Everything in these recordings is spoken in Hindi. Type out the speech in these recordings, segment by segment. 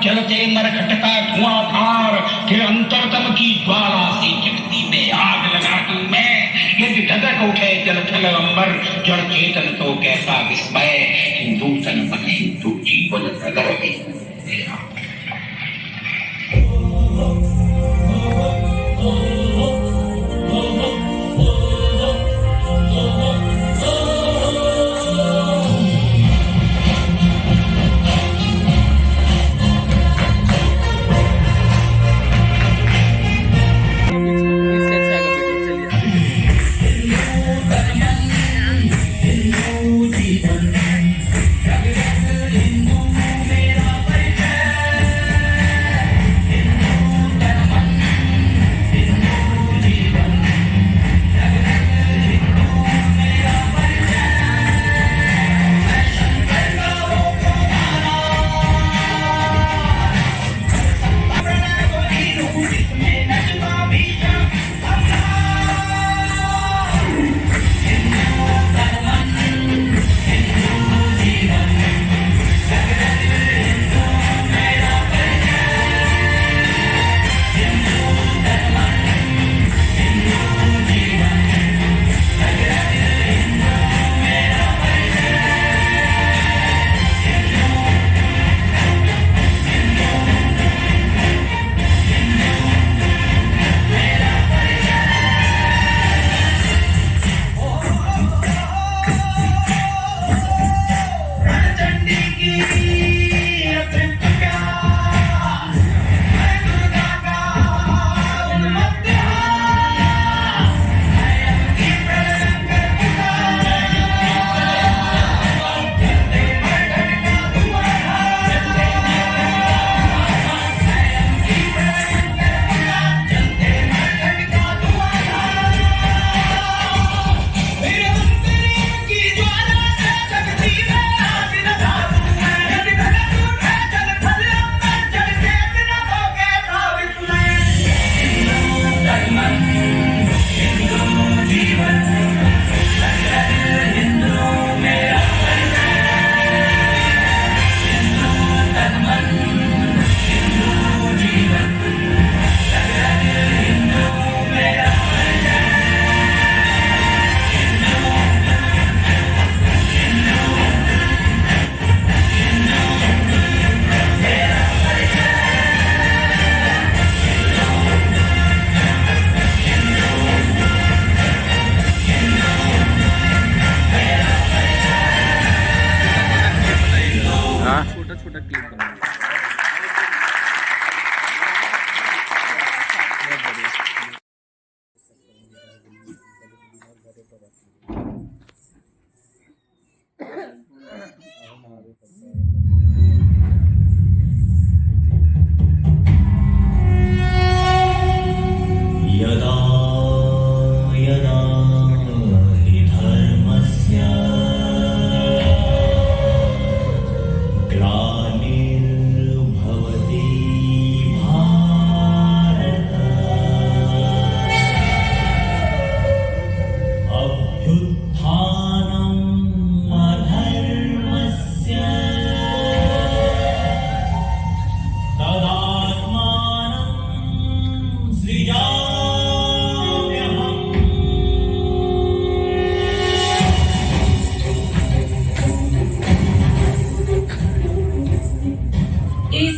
जलते मरघट का धुआंधार, फिर अंतरतम की ज्वाला से जगती में आग लगा दूं मैं। यदि धधक उठे जल थल अंबर, जड़ चेतन तो कैसा विस्मय। हिंदू तन मन हिंदू जीवन नगर तेरा।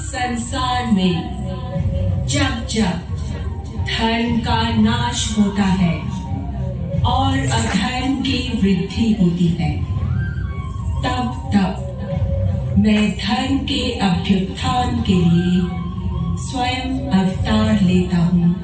संसार में जब जब धर्म का नाश होता है और अधर्म की वृद्धि होती है, तब तब मैं धर्म के अभ्युत्थान के लिए स्वयं अवतार लेता हूँ।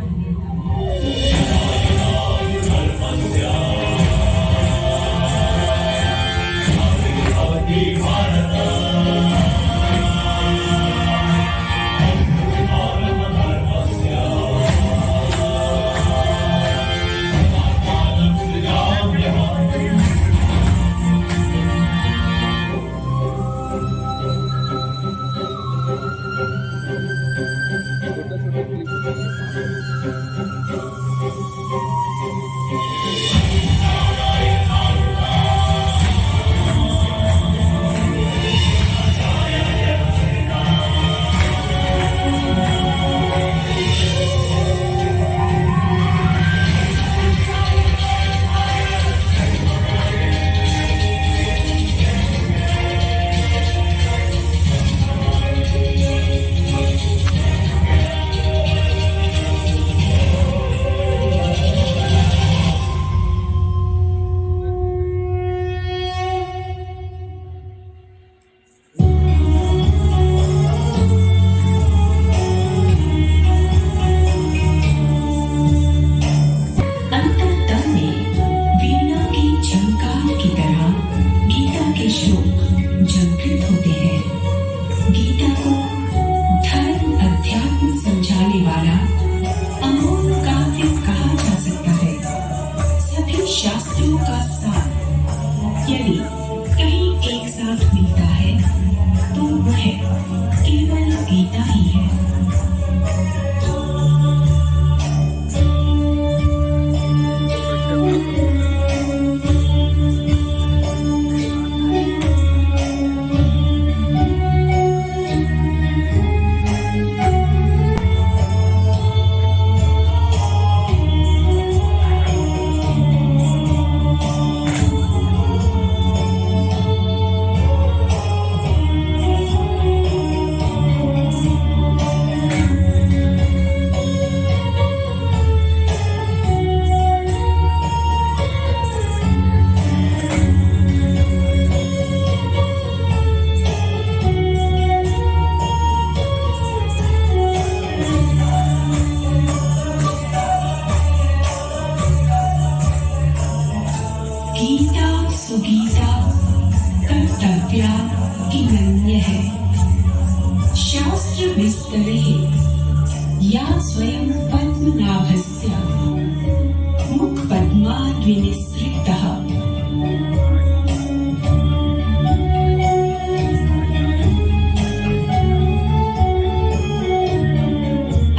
झंकृत होते हैं। गीता को धर्म अध्यात्म समझाने वाला अमोल काव्य कहा जा सकता है। सभी शास्त्रों का सार यदि कहीं एक साथ मिलता है तो वह केवल गीता ही है। गीता सुगीता कर्तव्या किमन्य है। शास्त्र विस्तरे या स्वयं पद्मनाभस्य मुख पद्माद्विनिसृतः।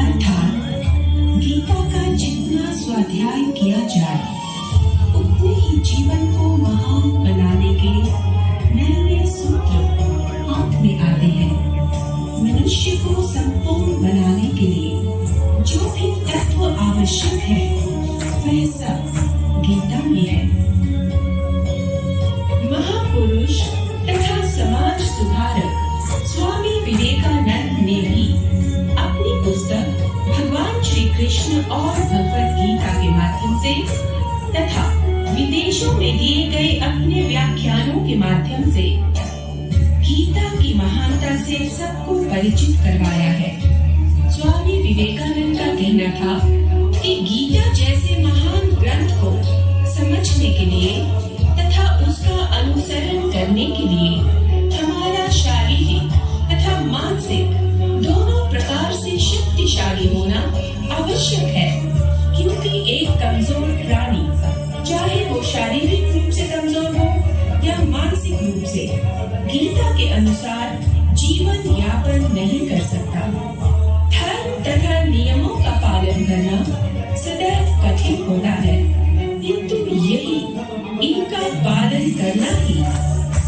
अर्थात गीता का जितना स्वाध्याय किया जाए उतने ही जीवन को महान बनाने के नए नए सूत्र हाथ में आते हैं। मनुष्य को संपूर्ण बनाने के लिए जो भी तत्व आवश्यक है वह सब गीता में है। महापुरुष तथा समाज सुधारक स्वामी विवेकानंद ने भी अपनी पुस्तक भगवान श्री कृष्ण और भगवत गीता के माध्यम से तथा विदेशों में दिए गए अपने व्याख्यानों के माध्यम से गीता की महानता से सबको परिचित करवाया है। स्वामी विवेकानंद का कहना था कि गीता जैसे महान ग्रंथ को समझने के लिए तथा उसका अनुसरण करने के लिए हमारा शारीरिक तथा मानसिक दोनों प्रकार से शक्तिशाली होना आवश्यक है, क्योंकि एक कमजोर प्राणी चाहे वो शारीरिक रूप से कमजोर हो या मानसिक रूप से गीता के अनुसार जीवन यापन नहीं कर सकता। धर्म तथा नियमों का पालन करना सदैव कठिन होता है, किंतु यही इनका पालन करना ही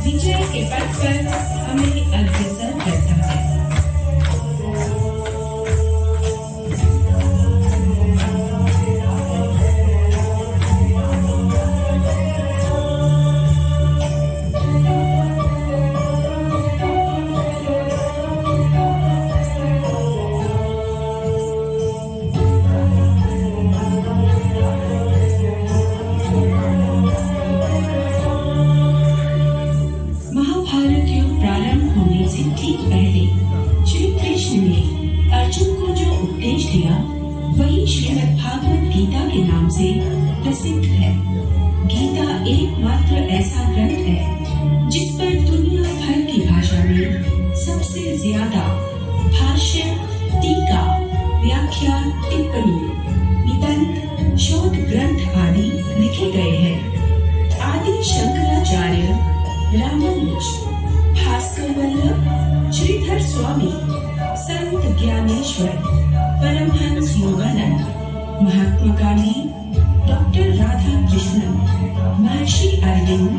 विजय के पथ पर हमें अग्रसर करता है। ठीक पहले श्री कृष्ण ने अर्जुन को जो उपदेश दिया वही श्रीमद् भागवत गीता के नाम से प्रसिद्ध है। गीता एकमात्र ऐसा ग्रंथ है जिस पर दुनिया भर की भाषा में सबसे ज्यादा भाष्य, टीका, व्याख्या, टिप्पणी, निबंध, शोध ग्रंथ आदि लिखे गए हैं। आदि शंकराचार्य, रामानुज, भास्कर वल्लभ, श्रीधर स्वामी, संत ज्ञानेश्वर, परमहंस योगानंद, महात्मा गांधी, डॉक्टर राधा कृष्णन, महर्षि अरविंद,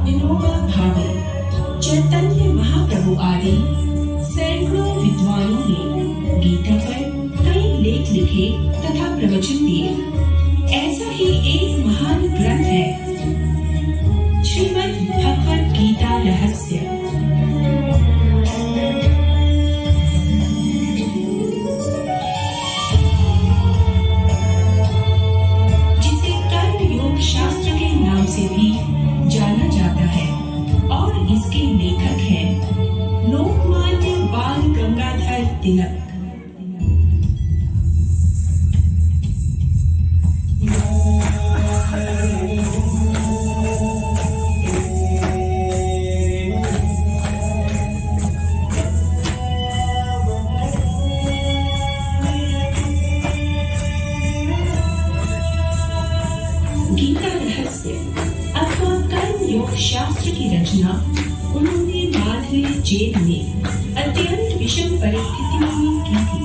विनोबा भावे, चैतन्य महाप्रभु आदि सैकड़ों विद्वानों ने गीता पर कई लेख लिखे तथा प्रवचन दिए। ऐसा ही एक महान ग्रंथ है श्रीमद् भगवत गीता रहस्य। शास्त्र के नाम से भी जाना जाता है और इसके लेखक हैं लोकमान्य बाल गंगाधर तिलक। जेल में अत्यंत विषम परिस्थितियों में की थी।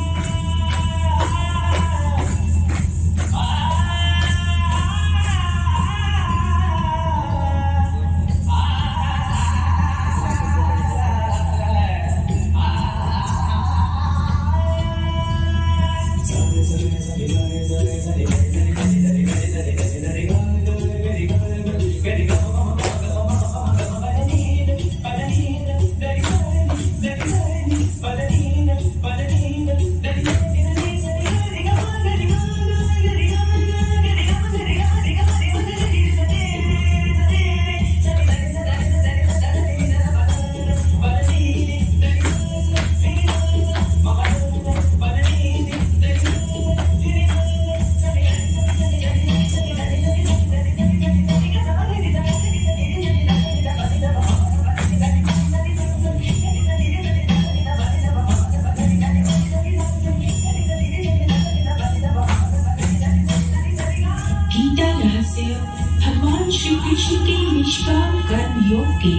भगवान श्री कृष्ण के निष्काम कर्म योग के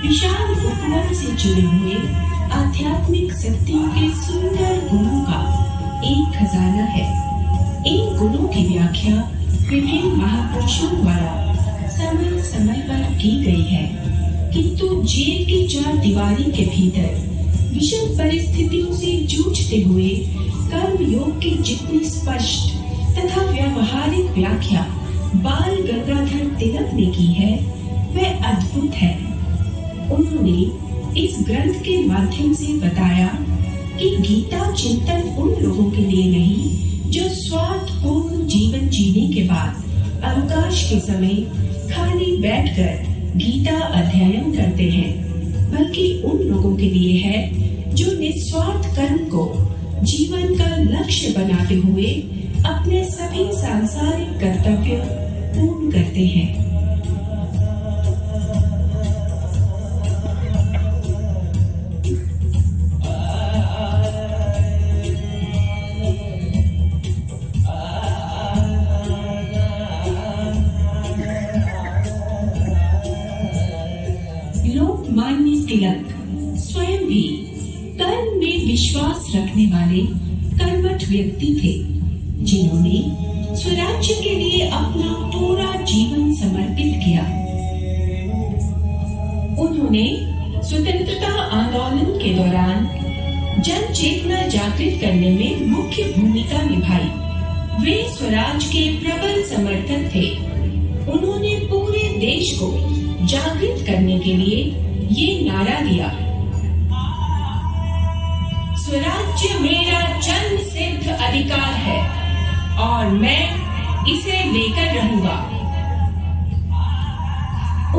विशाल उपवन से जुड़े हुए आध्यात्मिक सत्यों के सुंदर गुणों का एक खजाना है। इन गुणों की व्याख्या विभिन्न महापुरुषों द्वारा समय समय पर की गई है, किंतु जेल की चार दीवारी के भीतर विषम परिस्थितियों से जूझते हुए कर्म योग की जितनी स्पष्ट तथा व्यावहारिक व्याख्या बाल गंगाधर तिलक ने की है वह अद्भुत है। उन्होंने इस ग्रंथ के माध्यम से बताया कि गीता चिंतन उन लोगों के लिए नहीं जो स्वार्थपूर्ण जीवन जीने के बाद अवकाश के समय खाली बैठकर गीता अध्ययन करते हैं, बल्कि उन लोगों के लिए है जो निस्वार्थ कर्म को जीवन का लक्ष्य बनाते हुए अपने सभी सांसारिक कर्तव्य पूर्ण करते हैं। लोकमान्य तिलक स्वयं भी कर्म में विश्वास रखने वाले कर्मठ व्यक्ति थे, जिन्होंने स्वराज्य के लिए अपना पूरा जीवन समर्पित किया। उन्होंने स्वतंत्रता आंदोलन के दौरान जन चेतना जागृत करने में मुख्य भूमिका निभाई। वे स्वराज के प्रबल समर्थक थे। उन्होंने पूरे देश को जागृत करने के लिए ये नारा दिया, स्वराज्य मेरा जन्म सिद्ध अधिकार है और मैं इसे लेकर रहूंगा।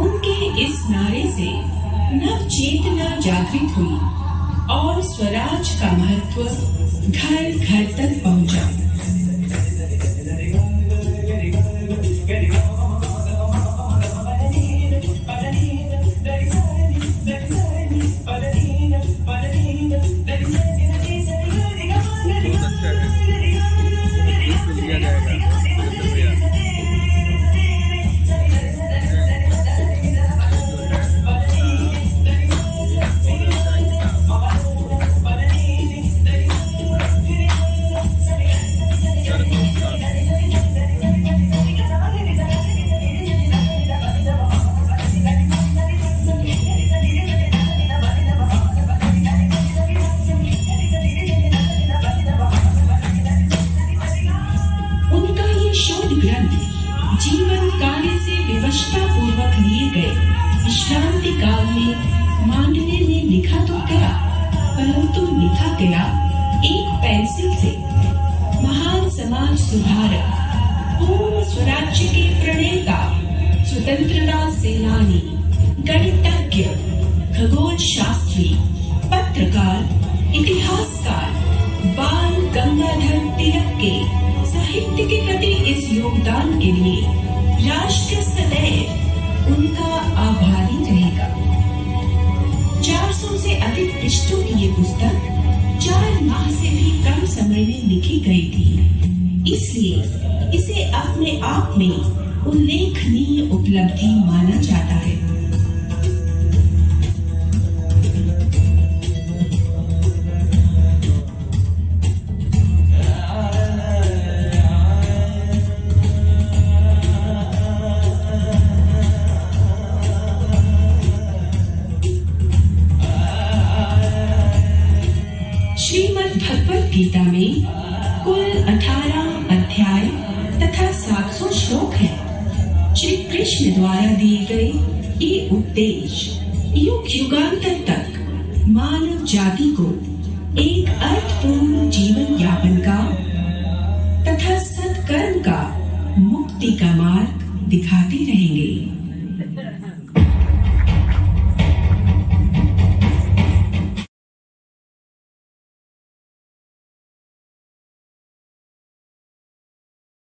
उनके इस नारे से नव चेतना जागृत हुई और स्वराज का महत्व घर घर तक पहुंचा। जीवन कार्य से विवशता पूर्वक लिए गए विश्रांति काल में मांडले ने लिखा तो क्या, परंतु लिखा गया एक पेंसिल से। महान समाज सुधारक, पूर्ण स्वराज्य के प्रणेता, स्वतंत्रता सेनानी, गणितज्ञ, खगोल शास्त्री, पत्रकार, इतिहासकार बाल गंगाधर तिलक के साहित्य के प्रति इस योगदान के लिए राष्ट्र सदैव उनका आभारी रहेगा। 400 से अधिक पृष्ठों की ये पुस्तक 4 माह से भी कम समय में लिखी गई थी, इसलिए इसे अपने आप में उल्लेखनीय उपलब्धि माना जाता है। गीता में कुल 18 अध्याय तथा 700 श्लोक हैं। श्री कृष्ण द्वारा दिए गए ये उपदेश युग युगांतर तक मानव जाति को एक अर्थपूर्ण जीवन यापन का तथा सत्कर्म का मुक्ति का मार्ग दिखाते रहेंगे।